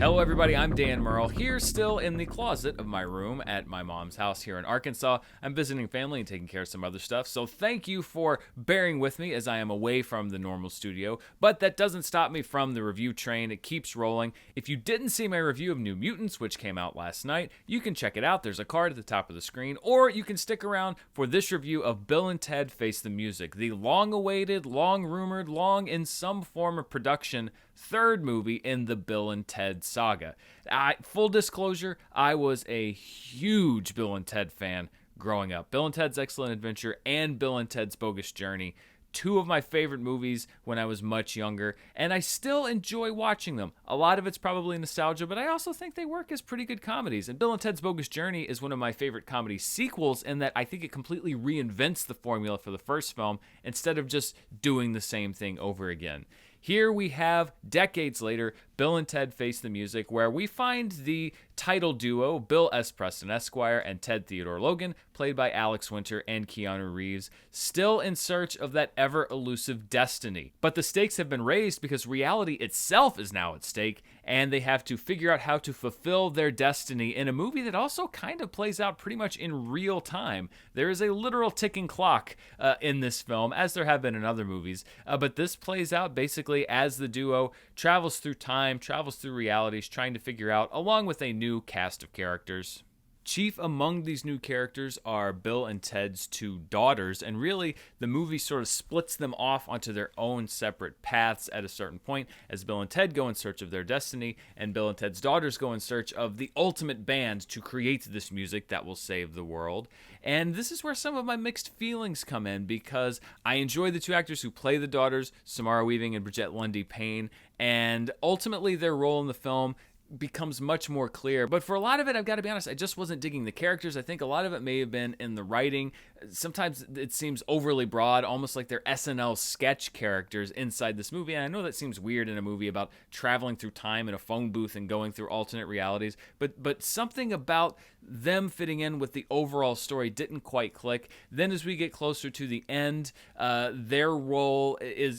Hello everybody, I'm Dan Murrell, here still in the closet of my room at my mom's house here in Arkansas. I'm visiting family and taking care of some other stuff, so thank you for bearing with me as I am away from the normal studio, but that doesn't stop me from the review train. It keeps rolling. If you didn't see my review of New Mutants, which came out last night, you can check it out. There's a card at the top of the screen, or you can stick around for this review of Bill and Ted Face the Music, the long-awaited, long-rumored, long in some form of production third movie in the Bill and Ted saga. Full disclosure, I was a huge Bill and Ted fan growing up. Bill and Ted's Excellent Adventure and Bill and Ted's Bogus Journey, two of my favorite movies when I was much younger, and I still enjoy watching them. A lot of it's probably nostalgia, but I also think they work as pretty good comedies. And Bill and Ted's Bogus Journey is one of my favorite comedy sequels in that I think it completely reinvents the formula for the first film instead of just doing the same thing over again. Here we have, decades later, Bill and Ted Face the Music, where we find the title duo, Bill S. Preston Esquire and Ted Theodore Logan, played by Alex Winter and Keanu Reeves, still in search of that ever-elusive destiny. But the stakes have been raised because reality itself is now at stake, and they have to figure out how to fulfill their destiny in a movie that also kind of plays out pretty much in real time. There is a literal ticking clock in this film, as there have been in other movies, but this plays out basically as the duo travels through time, travels through realities, trying to figure out, along with a new cast of characters. Chief among these new characters are Bill and Ted's two daughters, and really the movie sort of splits them off onto their own separate paths at a certain point as Bill and Ted go in search of their destiny, and Bill and Ted's daughters go in search of the ultimate band to create this music that will save the world. And this is where some of my mixed feelings come in, because I enjoy the two actors who play the daughters, Samara Weaving and Bridget Lundy Payne, and ultimately their role in the film becomes much more clear. But for a lot of it, I've got to be honest, I just wasn't digging the characters. I think a lot of it may have been in the writing. Sometimes it seems overly broad, almost like they're SNL sketch characters inside this movie. And I know that seems weird in a movie about traveling through time in a phone booth and going through alternate realities, but something about them fitting in with the overall story didn't quite click. Then as we get closer to the end, their role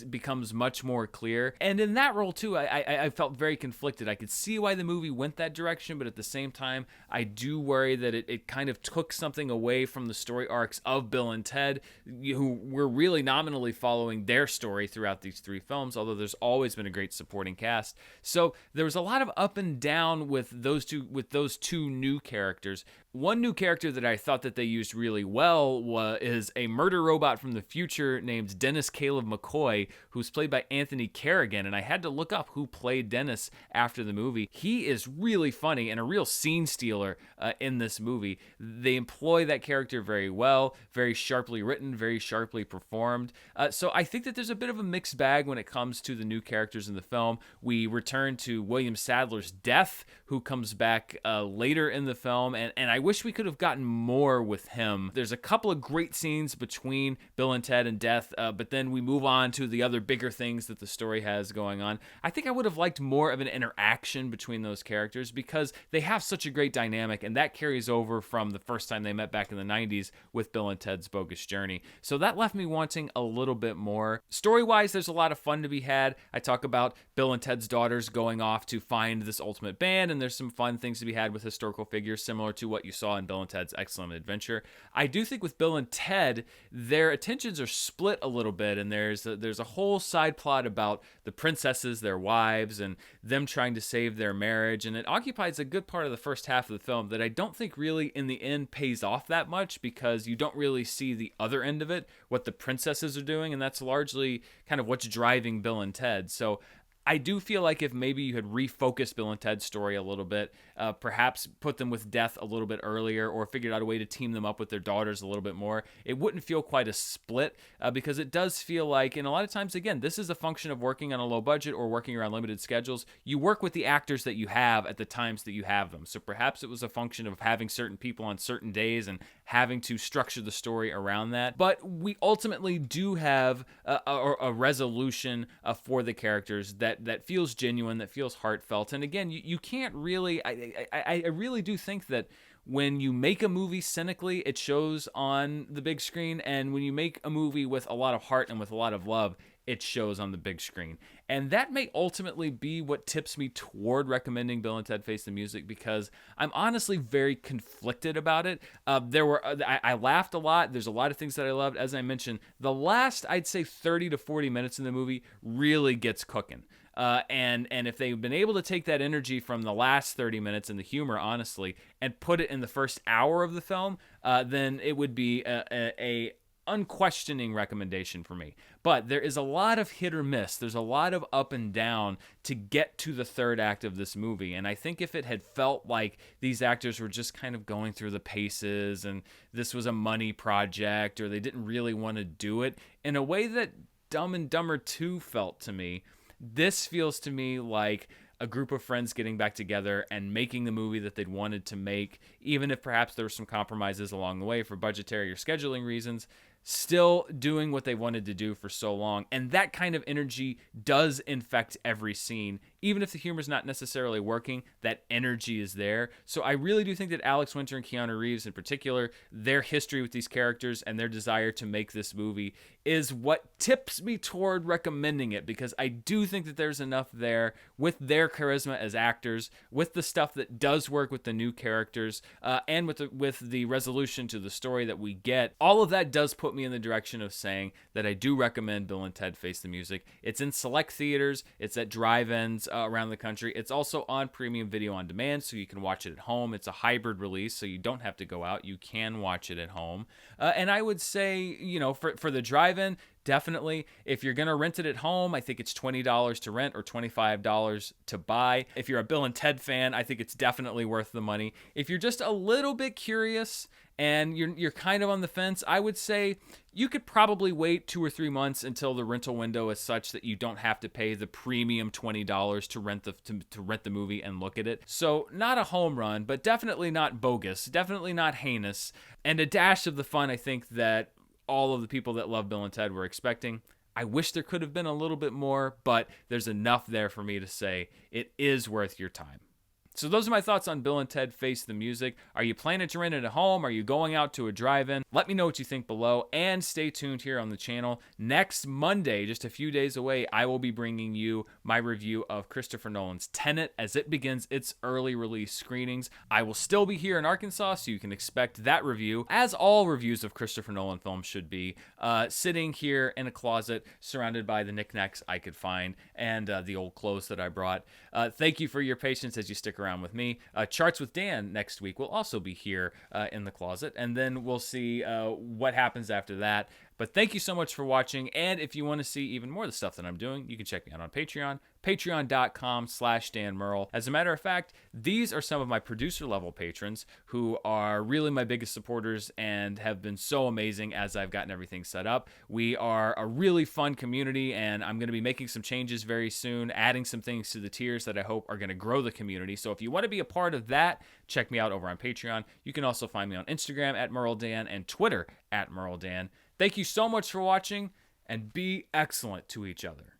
becomes much more clear. And in that role too, I felt very conflicted. I could see why the movie went that direction, but at the same time, I do worry that it kind of took something away from the story arcs of Bill and Ted, who were really nominally following their story throughout these three films, although there's always been a great supporting cast. So there was a lot of up and down with those two new characters. One new character that I thought that they used really well is a murder robot from the future named Dennis Caleb McCoy, who's played by Anthony Carrigan, and I had to look up who played Dennis after the movie. He is really funny and a real scene stealer in this movie. They employ that character very well, very sharply written, very sharply performed. So I think that there's a bit of a mixed bag when it comes to the new characters in the film. We return to William Sadler's Death, who comes back later in the film, and I wish we could have gotten more with him. There's a couple of great scenes between Bill and Ted and Death, but then we move on to the other bigger things that the story has going on. I think I would have liked more of an interaction between those characters because they have such a great dynamic, and that carries over from the first time they met back in the 90s with Bill and Ted's Bogus Journey. So that left me wanting a little bit more. Story-wise, there's a lot of fun to be had. I talk about Bill and Ted's daughters going off to find this ultimate band, and there's some fun things to be had with historical figures similar to what you saw in Bill and Ted's Excellent Adventure. I do think with Bill and Ted, their attentions are split a little bit, and there's a whole side plot about the princesses, their wives, and them trying to save their marriage, and it occupies a good part of the first half of the film that I don't think really in the end pays off that much because you don't really see the other end of it, what the princesses are doing, and that's largely kind of what's driving Bill and Ted. So I do feel like if maybe you had refocused Bill and Ted's story a little bit, perhaps put them with Death a little bit earlier or figured out a way to team them up with their daughters a little bit more, it wouldn't feel quite a split because it does feel like, and a lot of times, again, this is a function of working on a low budget or working around limited schedules. You work with the actors that you have at the times that you have them. So perhaps it was a function of having certain people on certain days and having to structure the story around that. But we ultimately do have a resolution for the characters that feels genuine, that feels heartfelt. And again, you can't really, I really do think that when you make a movie cynically, it shows on the big screen. And when you make a movie with a lot of heart and with a lot of love, it shows on the big screen. And that may ultimately be what tips me toward recommending Bill and Ted Face the Music, because I'm honestly very conflicted about it. I laughed a lot. There's a lot of things that I loved. As I mentioned, the last, I'd say 30 to 40 minutes in the movie really gets cooking. And if they've been able to take that energy from the last 30 minutes and the humor, honestly, and put it in the first hour of the film, then it would be a unquestioning recommendation for me. But there is a lot of hit or miss. There's a lot of up and down to get to the third act of this movie. And I think if it had felt like these actors were just kind of going through the paces and this was a money project, or they didn't really want to do it in a way that Dumb and Dumber 2 felt to me, this feels to me like a group of friends getting back together and making the movie that they'd wanted to make, even if perhaps there were some compromises along the way for budgetary or scheduling reasons, still doing what they wanted to do for so long. And that kind of energy does infect every scene. Even if the humor's not necessarily working, that energy is there. So I really do think that Alex Winter and Keanu Reeves in particular, their history with these characters and their desire to make this movie is what tips me toward recommending it, because I do think that there's enough there with their charisma as actors, with the stuff that does work with the new characters, and with the resolution to the story that we get. All of that does put me in the direction of saying that I do recommend Bill and Ted Face the Music. It's in select theaters. It's at drive-ins around the country. It's also on premium video on demand, so you can watch it at home. It's a hybrid release, so you don't have to go out. You can watch it at home. And I would say, for the drive-in, definitely, if you're going to rent it at home, I think it's $20 to rent or $25 to buy. If you're a Bill and Ted fan, I think it's definitely worth the money. If you're just a little bit curious and you're kind of on the fence, I would say you could probably wait 2 or 3 months until the rental window is such that you don't have to pay the premium $20 to rent the movie and look at it. So not a home run, but definitely not bogus, definitely not heinous, and a dash of the fun I think that all of the people that love Bill and Ted were expecting. I wish there could have been a little bit more, but there's enough there for me to say it is worth your time. So those are my thoughts on Bill and Ted Face the Music. Are you planning to rent it at home? Are you going out to a drive-in? Let me know what you think below, and stay tuned here on the channel. Next Monday, just a few days away, I will be bringing you my review of Christopher Nolan's Tenet as it begins its early release screenings. I will still be here in Arkansas, so you can expect that review, as all reviews of Christopher Nolan films should be, sitting here in a closet surrounded by the knickknacks I could find and the old clothes that I brought. Thank you for your patience as you stick around with me. Charts with Dan next week will also be here in the closet, and then we'll see what happens after that. But thank you so much for watching, and if you want to see even more of the stuff that I'm doing, you can check me out on Patreon, patreon.com/Dan Murrell. As a matter of fact, these are some of my producer-level patrons who are really my biggest supporters and have been so amazing as I've gotten everything set up. We are a really fun community, and I'm going to be making some changes very soon, adding some things to the tiers that I hope are going to grow the community. So if you want to be a part of that, check me out over on Patreon. You can also find me on Instagram @MurrellDan and Twitter @MurrellDan. Thank you so much for watching, and be excellent to each other.